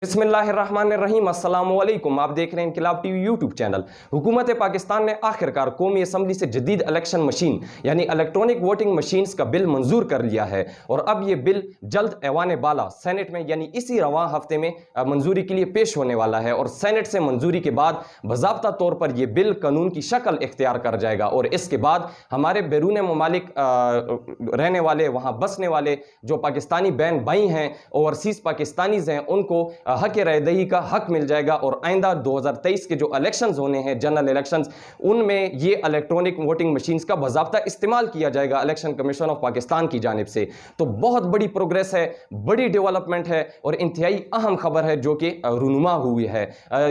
बिस्मिल्लाहिर्रहमानिर्रहीम अस्सलाम वालेकुम। आप देख रहे हैं इनकलाब टीवी यूट्यूब चैनल। हुकूमत पाकिस्तान ने आखिरकार कौमी असम्बली से जदीद इलेक्शन मशीन यानी इलेक्ट्रॉनिक वोटिंग मशीन्स का बिल मंजूर कर लिया है और अब यह बिल जल्द ऐवान बाला सेनेट में यानी इसी रवां हफ्ते में मंजूरी के लिए पेश होने वाला है और सेनेट से मंजूरी के बाद बाज़ाब्ता तौर पर यह बिल कानून की शक्ल इख्तियार कर जाएगा और इसके बाद हमारे बैरून ममालिक रहने वाले, वहाँ बसने वाले जो पाकिस्तानी बहन भाई हैं, ओवरसीज़ पाकिस्तानीज़ हैं, उनको हक रायदही का हक मिल जाएगा और आइंदा 2023 के जो इलेक्शंस होने हैं, जनरल इलेक्शंस, उनमें ये इलेक्ट्रॉनिक वोटिंग मशीन्स का बाज़ाब्ता इस्तेमाल किया जाएगा इलेक्शन कमीशन ऑफ पाकिस्तान की जानिब से। तो बहुत बड़ी प्रोग्रेस है, बड़ी डेवलपमेंट है और इंतहाई अहम खबर है जो कि रूनुमा हुई है।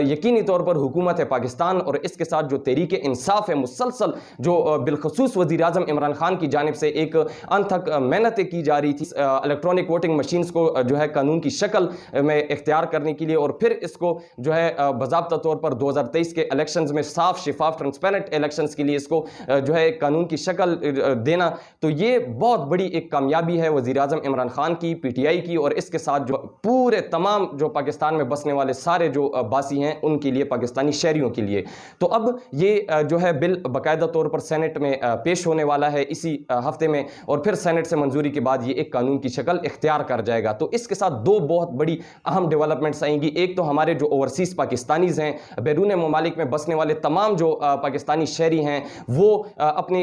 यकीनी तौर पर हुकूमत पाकिस्तान और इसके साथ जो तहरीक इंसाफ है, मुसलसल जो बिलखसूस वज़ीर आज़म इमरान खान की जानिब से एक अनथक मेहनतें की जा रही थी इलेक्ट्रॉनिक वोटिंग मशीन्स को जो है कानून की शक्ल में इख्तियार करने के लिए और फिर इसको जो है बाज़ाब्ता तौर पर 2023 के इलेक्शंस में साफ शिफाफ ट्रांसपेरेंट इलेक्शंस के लिए इसको जो है कानून की शक्ल देना, तो ये बहुत बड़ी एक कामयाबी है वज़ीर आज़म इमरान खान की, पीटीआई की और इसके साथ जो पूरे तमाम जो पाकिस्तान में बसने वाले सारे जो बासी हैं उनके लिए, पाकिस्तानी शहरियों के लिए। तो अब ये जो है बिल बाकायदा तौर पर सेनेट में पेश होने वाला है इसी हफ्ते में और फिर सेनेट से मंजूरी के बाद ये एक कानून की शक्ल इख्तियार कर जाएगा। तो इसके साथ दो बहुत बड़ी अहम डेवलपमेंट्स आएंगी। एक तो हमारे जो ओवरसीज़ पाकिस्तानीज़ हैं, बैरून ममालिक में बसने वाले तमाम जो पाकिस्तानी शहरी हैं, वो अपने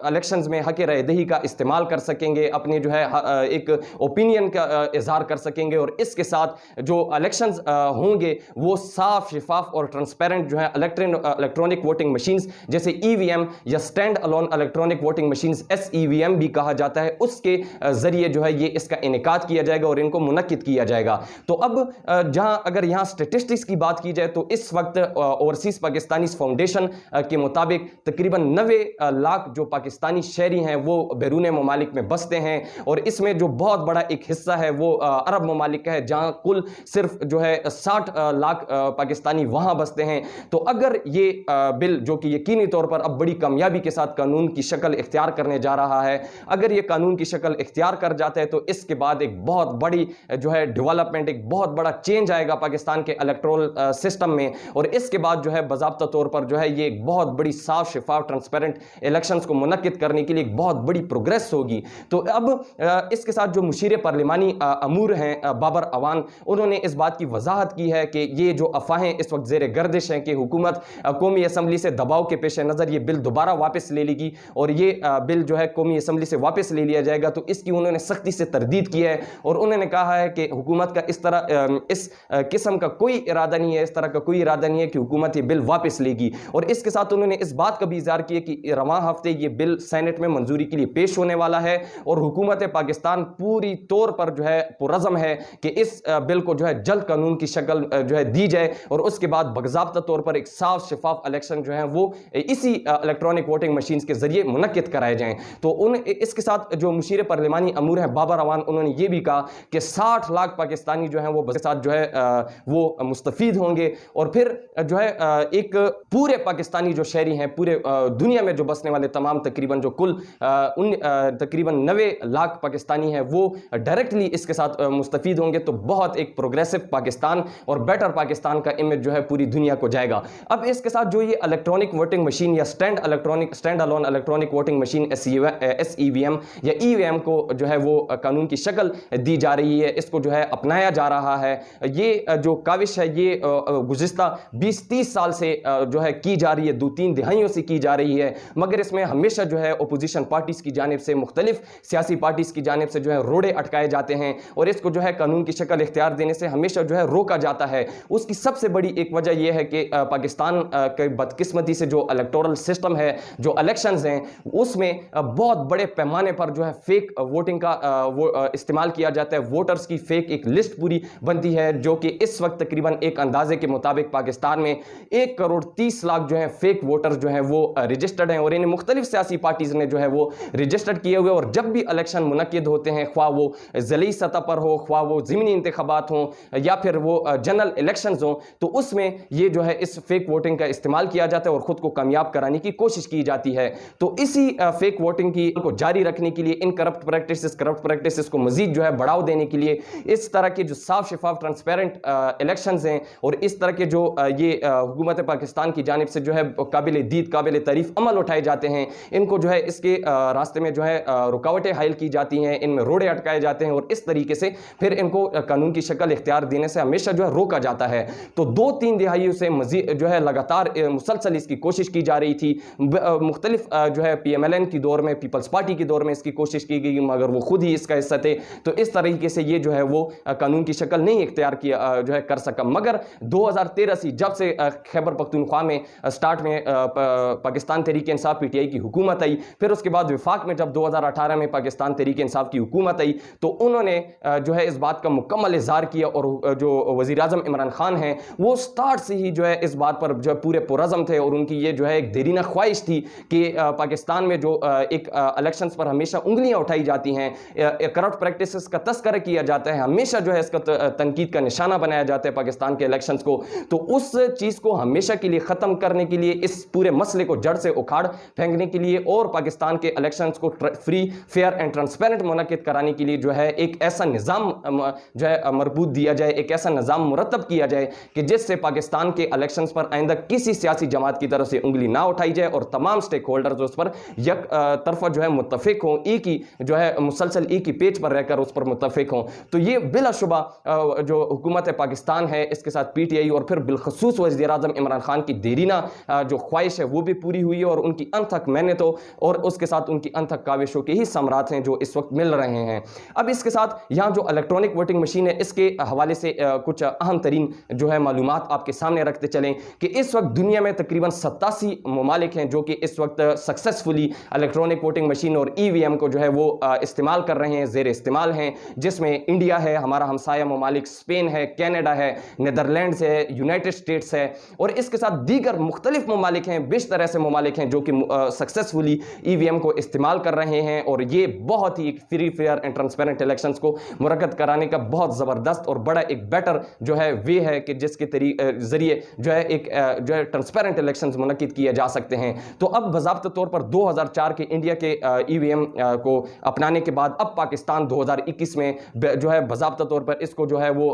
इलेक्शंस में हक रायदही का इस्तेमाल कर सकेंगे, अपने जो है एक ओपिनियन का इजहार कर सकेंगे और इसके साथ जो इलेक्शंस होंगे वो साफ शिफाफ और ट्रांसपेरेंट जो है इलेक्ट्रॉनिक वोटिंग मशीन्स जैसे ईवीएम या stand alone electronic voting machines, SEVM भी कहा जाता है, उसके जरिए जो है ये इसका इनेकाद किया जाएगा और इनको मुनक्किद किया जाएगा। तो अब जहां अगर यहां स्टेटिस्टिक्स की बात की जाए तो इस वक्त ओवरसीज पाकिस्तानी फाउंडेशन के मुताबिक तकरीबन 90 लाख जो पाकिस्तानी शहरी हैं वो बैरून ममालिक में बसते हैं और इसमें जो बहुत बड़ा एक हिस्सा है वो अरब ममालिक का है जहां कुल सिर्फ जो है 60 लाख पाकिस्तानी वहां बसते हैं। तो अगर ये बिल जो कि यकीनी तौर पर अब बड़ी कामयाबी के साथ कानून की शक्ल इख्तियार करने जा रहा है, अगर ये कानून की शक्ल इख्तियार कर जाता है तो इसके बाद एक बहुत बड़ी जो है डेवलपमेंट, एक बहुत बड़ा चेंज आएगा पाकिस्तान के इलेक्टोरल सिस्टम में और इसके बाद जो है बाज़ाब्ता तौर पर जो है ये एक बहुत बड़ी साफ शिफाफ ट्रांसपेरेंट इलेक्शंस को मुनक्किद करने के लिए एक बहुत बड़ी प्रोग्रेस होगी। तो अब इसके साथ जो मुशीर पार्लिमानी अमूर हैं बाबर अवान, उन्होंने इस बात की वजाहत की है कि ये जो अफवाहें इस वक्त ज़ेर गर्दिश हैं कि हुकूमत कौमी असम्बली से दबाव के पेश नज़र ये बिल दोबारा वापस ले लेगी और ये बिल जो है कौमी असम्बली से वापस ले लिया जाएगा, तो इसकी उन्होंने सख्ती से तरदीद की है और उन्होंने कहा है कि हुकूमत का इस तरह इस किस्म का कोई इरादा नहीं है, इस तरह का कोई इरादा नहीं है कि हुकूमत ये बिल वापस लेगी। और इसके साथ उन्होंने इस बात का भी इज़हार किया कि रवां हफ्ते ये बिल सेनेट में मंजूरी के लिए पेश होने वाला है और हुकूमत पाकिस्तान पूरी तौर पर जो है पुरज़म है कि इस बिल को जो है जल्द कानून की शक्ल जो है दी जाए और उसके बाद बाज़ाब्ता तौर पर एक साफ शिफाफ इलेक्शन जो है वो इसी इलेक्ट्रॉनिक वोटिंग मशीन्स के जरिए मुनक्किद कराए जाएं। तो इसके साथ जो मुशीर पार्लिमानी अमूर हैं बाबर अवान, उन्होंने ये भी कहा कि 60 लाख पाकिस्तानी जो है वो के साथ जो है वो मुस्तफीद होंगे और फिर जो है एक पूरे पाकिस्तानी जो शहरी हैं, पूरे दुनिया में जो बसने वाले तमाम तकरीबन जो कुल तकरीबन 90 लाख पाकिस्तानी हैं वो डायरेक्टली इसके साथ मुस्तफीद होंगे। तो बहुत एक प्रोग्रेसिव पाकिस्तान और बेटर पाकिस्तान का इमेज जो है पूरी दुनिया को जाएगा। अब इसके साथ जो ये इलेक्ट्रॉनिक वोटिंग मशीन या stand alone electronic voting machine SEVM या EVM को जो है वो कानून की शक्ल दी जा रही है, इसको जो है अपनाया जा रहा है। ये जो काविश है ये गुज़िश्ता 20-30 साल से जो है की जा रही है, 2-3 दिहाइयों से की जा रही है, मगर इसमें हमेशा जो है अपोजिशन पार्टीज़ की जानिब से, मुख्तलिफ सियासी पार्टीज़ की जानिब से जो है रोड़े अटकाए जाते हैं और इसको जो है कानून की शक्ल इख्तियार देने से हमेशा जो है रोका जाता है। उसकी सबसे बड़ी एक वजह यह है कि पाकिस्तान की बदकिस्मती से जो इलेक्टोरल सिस्टम है, जो इलेक्शंस हैं, उसमें बहुत बड़े पैमाने पर जो है फेक वोटिंग का इस्तेमाल किया जाता है। वोटर्स की फेक एक लिस्ट पूरी बनती है जो कि इस वक्त तकरीबन एक अंदाजे के मुताबिक पाकिस्तान में 1 करोड़ 30 लाख जो है फेक वोटर्स जो है वो रजिस्टर्ड हैं और इन्हें मुख्तलिफ सियासी पार्टीज ने जो है वो रजिस्टर्ड किए हुए और जब भी इलेक्शन मुनक्किद होते हैं, ख्वाह वो ज़िली सतह पर हो, ख्वाह वो ज़मीनी इंतखाबात हों या फिर वो जनरल इलेक्शंस हों, तो उसमें ये जो है इस फेक वोटिंग का इस्तेमाल किया जाता है और ख़ुद को कामयाब कराने की कोशिश की जाती है। तो इसी फेक वोटिंग की को जारी रखने के लिए, इन करप्ट प्रैक्टिसेस को मजीद जो है बढ़ावा देने के लिए इस तरह की जो साफ शफाफ ट्रांसपेरेंट इलेक्शंस हैं और इस तरह के जो ये हुकूमत पाकिस्तान की जानिब से जो है काबिल दीद काबिल तारीफ अमल उठाए जाते हैं, इनको जो है इसके रास्ते में जो है रुकावटें हायल की जाती हैं, इनमें रोड़े अटकाए जाते हैं और इस तरीके से फिर इनको कानून की शक्ल इख्तियार देने से हमेशा जो है रोका जाता है। तो 2-3 दिहाइयों से मजीद जो है लगातार मुसलसल इसकी कोशिश की जा रही थी। मुख्तलिफ जो है PMLN की दौर में, पीपल्स पार्टी की दौर में इसकी कोशिश की गई, मगर वो खुद ही इसका हिस्सा थे। तो इस तरीके से ये जो है वो कानून की शक्ल नहीं इख्तियार किया जो है कर सका। मगर 2013 से जब से खैबर पख्तूनख्वा में स्टार्ट में पाकिस्तान तहरीक इंसाफ PTI की हुकूमत आई, फिर उसके बाद वफाक में जब 2018 में पाकिस्तान तहरीक इंसाफ की हुकूमत आई, तो उन्होंने जो है इस बात का मुकम्मल इज़हार किया और जो वज़ीर आज़म इमरान खान हैं वो स्टार्ट से ही जो है इस बात पर जो पूरे पुरज़म थे और उनकी ये जो है एक देरीना ख्वाहिश थी कि पाकिस्तान में जो एक इलेक्शंस पर हमेशा उंगलियां उठाई जाती हैं, करप्ट प्रैक्टिसेस का तस्करा किया जाता है, हमेशा जो है इसका तनकीद का निशाना बनाया जाता है पाकिस्तान के इलेक्शंस को। तो उस चीज़ को हमेशा के लिए ख़त्म करने के लिए, इस पूरे मसले को जड़ से उखाड़ फेंकने के लिए और पाकिस्तान के इलेक्शंस को फ्री, फेयर एंड ट्रांसपेरेंट मुनक्किद कराने के लिए जो है एक ऐसा निज़ाम जो है मरबूत दिया जाए, एक ऐसा निज़ाम मुरतब किया जाए कि जिससे पाकिस्तान के इलेक्शंस पर आइंदा किसी सियासी जमात की तरफ से उंगली ना उठाई जाए और तमाम स्टेक होल्डर्स उस पर एक तरफा जो है मुत्तफिक हों, एक ही जो है मुसलसल एक ही पेज पर रहकर उस पर मुत्तफिक हों। तो ये बिलाशुबा जो हुकूमत पाकिस्तान है इसके साथ PTI और फिर बिलखसूस वज़ीर आज़म इमरान खान की देरीना जो ख्वाहिश है वो भी पूरी हुई है और उनकी अनथक मेहनतों और उसके साथ उनकी अनथक काविशों के ही समरात हैं जो इस वक्त मिल रहे हैं। अब इसके साथ यहाँ जो इलेक्ट्रॉनिक वोटिंग मशीन है इसके हवाले से कुछ अहम तरीन जो है मालूमात आपके सामने रखते चलें कि इस वक्त दुनिया में तकरीबन 87 ममालिक हैं जो कि इस वक्त सक्सेसफुली इलेक्ट्रॉनिक वोटिंग मशीन और EVM को जो है वो इस्तेमाल कर रहे हैं, ज़ेर इस्तेमाल हैं, जिसमें इंडिया है, हमारा हमसाया ममालिक स्पेन है, कैनेडा है, नीदरलैंड्स है, यूनाइटेड स्टेट्स है और इसके साथ दीगर मुख्तलिफ ममालिक हैं, 20 तरह से ममालिक हैं जो कि सक्सेसफुली EVM को इस्तेमाल कर रहे हैं। और ये बहुत ही free, fair and transparent elections को मुरक्कद कराने का बहुत ज़बरदस्त और बड़ा एक बेटर जो है वे है कि जिसके जरिए जो है एक जो है ट्रांसपेरेंट इलेक्शंस मुनक्किद किए जा सकते हैं। तो अब बाज़ाब्ता तौर पर 2004 के इंडिया के EVM को अपनाने के बाद अब पाकिस्तान 2021 में जो है बाज़ाब्ता तौर पर इसको जो है वो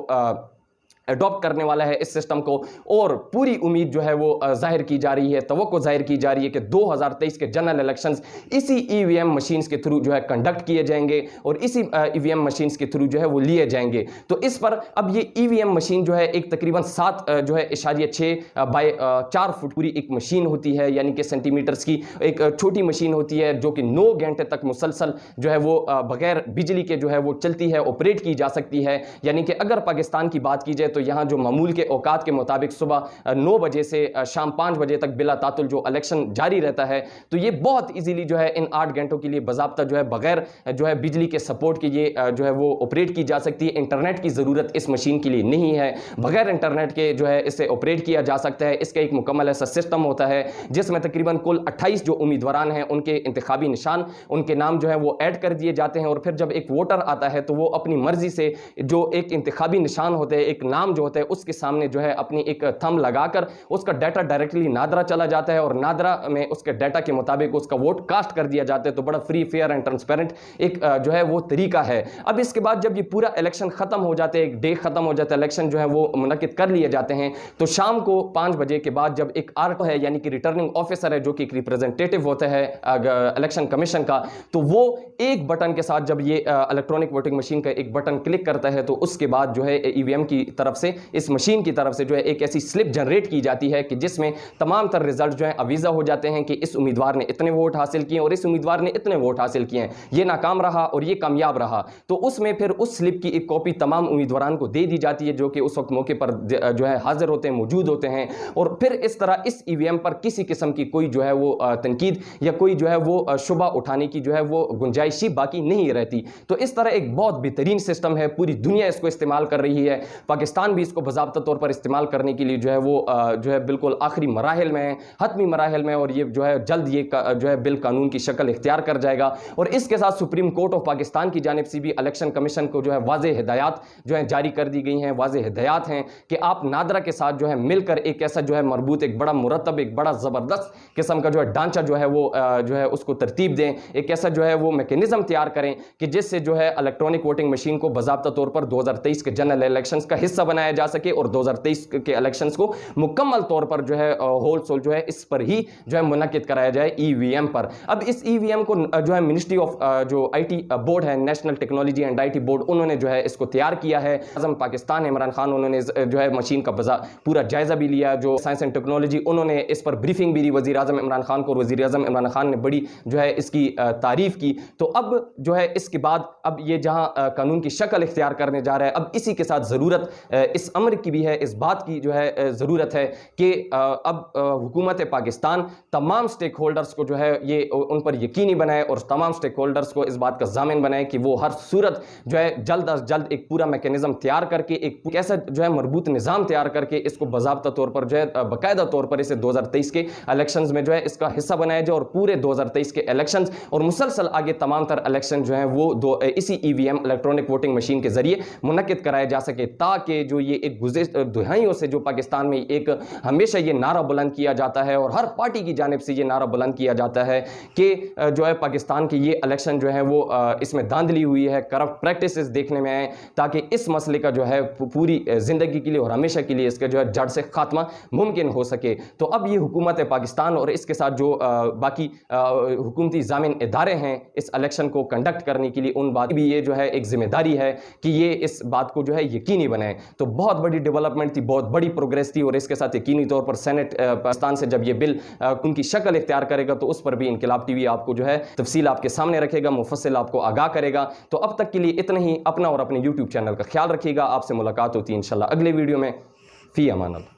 अडॉप्ट करने वाला है इस सिस्टम को और पूरी उम्मीद जो है वो जाहिर की जा रही है, तवक्को जाहिर की जा रही है कि 2023 के जनरल इलेक्शंस इसी EVM मशीन्स के थ्रू जो है कंडक्ट किए जाएंगे और इसी EVM मशीन्स के थ्रू जो है वो लिए जाएंगे। तो इस पर अब ये EVM मशीन जो है एक तकरीबन 7 जो है 6 बाय 4 फुट पूरी एक मशीन होती है, यानी कि सेंटीमीटर्स की एक छोटी मशीन होती है जो कि 9 घंटे तक मुसलसल जो है वो बगैर बिजली के जो है वो चलती है, ऑपरेट की जा सकती है। यानी कि अगर पाकिस्तान की बात की जाए तो यहाँ जो मामूल के औकात के मुताबिक सुबह 9 बजे से शाम 5 बजे तक बिला तातुल जो इलेक्शन जारी रहता है, तो ये बहुत इजीली जो है इन 8 घंटों के लिए बाज़ाब्ता जो है बगैर जो है बिजली के सपोर्ट के ये जो है वो ऑपरेट की जा सकती है। इंटरनेट की ज़रूरत इस मशीन के लिए नहीं है, बगैर इंटरनेट के जो है इसे ऑपरेट किया जा सकता है। इसका एक मुकम्मल ऐसा सिस्टम होता है जिसमें तकरीबन कुल 28 जो उम्मीदवार हैं उनके इंतखाबी निशान, उनके नाम जो है वो ऐड कर दिए जाते हैं और फिर जब एक वोटर आता है तो वो अपनी मर्जी से जो एक इंतखाबी निशान होते हैं, एक नाम जो होता है उसके सामने जो है अपनी एक थंब लगाकर उसका डाटा डायरेक्टली नादरा चला जाता है और नादरा में उसके डाटा के मुताबिक उसका वोट कास्ट कर दिया जाता है। तो बड़ा फ्री, फेयर एंड ट्रांसपेरेंट एक जो है वो तरीका है। अब इसके बाद जब ये पूरा इलेक्शन खत्म हो जाते हैं, एक डे खत्म हो जाता है, इलेक्शन जो है वो मुनक्किद कर लिए जाते हैं, तो शाम को 5 बजे के बाद जब एक आरओ है यानी कि रिटर्निंग ऑफिसर है जो कि एक रिप्रेजेंटेटिव होता है इलेक्शन कमीशन का, तो वो एक बटन के साथ जब ये इलेक्ट्रॉनिक वोटिंग मशीन का एक बटन क्लिक करता है तो उसके बाद जो है EVM की तरफ से, इस मशीन की तरफ से जो है एक ऐसी स्लिप जनरेट की जाती है कि जिसमें तमाम तर रिजल्ट जो है अवीज़ा हो जाते हैं कि इस उम्मीदवार ने इतने वोट हासिल किए और इस उम्मीदवार ने इतने वोट हासिल किए हैं, ये नाकाम रहा और ये कामयाब रहा। तो उसमें फिर उस स्लिप की एक कॉपी तमाम उम्मीदवारों को दे दी जाती है जो कि उस वक्त मौके पर जो है हाजिर होते हैं, मौजूद होते हैं। और फिर इस तरह इस EVM पर किसी किस्म की कोई जो है वो तनकीद या कोई जो है वो शुबा उठाने की जो है वो गुंजाइश ही बाकी नहीं रहती। तो इस तरह एक बहुत बेहतरीन सिस्टम है, पूरी दुनिया इसको इस्तेमाल कर रही है। पाकिस्तान पाकिस्तान भी इसको बाज़ाब्ता तौर पर इस्तेमाल करने के लिए जो है वो जो है बिल्कुल आखिरी मराहिल में है, हतमी मराहिल में, और ये जो है जल्द ये जो है बिल कानून की शक्ल इख्तियार कर जाएगा। और इसके साथ सुप्रीम कोर्ट ऑफ पाकिस्तान की जानिब से भी इलेक्शन कमीशन को जो है वाज़ेह हिदायत जो है जारी कर दी गई हैं, वाज़ेह हिदायत हैं कि आप नादरा के साथ जो है मिलकर एक ऐसा जो है मरबूत, एक बड़ा मुरतब, एक बड़ा ज़बरदस्त किस्म का जो है ढांचा जो है वो जो है उसको तरतीब दें, एक ऐसा जो है वो मैकेनिज्म तैयार करें कि जिससे जो है इलेक्ट्रॉनिक वोटिंग मशीन को बाज़ाब्ता तौर पर 2023 के जनरल इलेक्शंस का हिस्सा बनाया जा सके और 2023 के इलेक्शंस को मुकम्मल तौर पर जो है होल सोल जो है इस पर ही जो है मुनक्किद कराया जाए, ईवीएम पर। अब इस ईवीएम को जो है मिनिस्ट्री ऑफ जो आईटी बोर्ड है, national technology and IT board, उन्होंने जो है इसको तैयार किया है। आज़म पाकिस्तान इमरान खान उन्होंने जो है मशीन का पूरा जायजा भी लिया। जो साइंस एंड टेक्नोलॉजी, उन्होंने इस पर ब्रीफिंग भी दी वज़ीर आज़म इमरान खान को, और वज़ीर आज़म इमरान खान ने बड़ी जो है इसकी तारीफ की। तो अब जो है इसके बाद अब ये जहां कानून की शक्ल इख्तियार करने जा रहा है, अब इसी के साथ ज़रूरत इस अमर की भी है, इस बात की जो है ज़रूरत है कि अब हुकूमत पाकिस्तान तमाम स्टेक होल्डर्स को जो है ये उन पर यकीनी बनाए और तमाम स्टेक होल्डर्स को इस बात का ज़ामिन बनाए कि वो हर सूरत जो है जल्द अज जल्द एक पूरा मैकेनिज्म तैयार करके, एक ऐसा जो है मरबूत निज़ाम तैयार करके इसको बाज़ाब्ता तौर पर जो है बाकायदा तौर पर इसे 2023 के इलेक्शंस में जो है इसका हिस्सा बनाया जाए, और पूरे 2023 के इलेक्शंस और मुसलसल आगे तमाम तर इलेक्शन जो है वो इसी ईवीएम इलेक्ट्रॉनिक वोटिंग मशीन के जरिए मुनक्किद कराया जा सके, ताकि जो ये एक गुज़िश्ता दुहाइयों से जो पाकिस्तान में एक हमेशा ये नारा बुलंद किया जाता है और हर पार्टी की जानिब से ये नारा बुलंद किया जाता है कि जो है पाकिस्तान के ये इलेक्शन जो है वो इसमें धांधली हुई है, करप्ट प्रैक्टिसेस देखने में आए, ताकि इस मसले का जो है पूरी ज़िंदगी के लिए और हमेशा के लिए इसका जो है जड़ से खात्मा मुमकिन हो सके। तो अब ये हुकूमत पाकिस्तान और इसके साथ जो बाकी हुकूमती ज़ामिन इदारे हैं इस इलेक्शन को कंडक्ट करने के लिए, उन बात भी ये जो है एक जिम्मेदारी है कि ये इस बात को जो है यकीनी बनाए। तो बहुत बड़ी डेवलपमेंट थी, बहुत बड़ी प्रोग्रेस थी, और इसके साथ यकीनी तौर पर सेनेट पाकिस्तान से जब ये बिल उनकी शक्ल इख्तियार करेगा तो उस पर भी इनकलाब टीवी आपको जो है तफसील आपके सामने रखेगा, मुफस्सिल आपको आगाह करेगा। तो अब तक के लिए इतना ही। अपना और अपने यूट्यूब चैनल का ख्याल रखिएगा। आपसे मुलाकात होती है इंशाल्लाह अगले वीडियो में। फी अमान अल्लाह।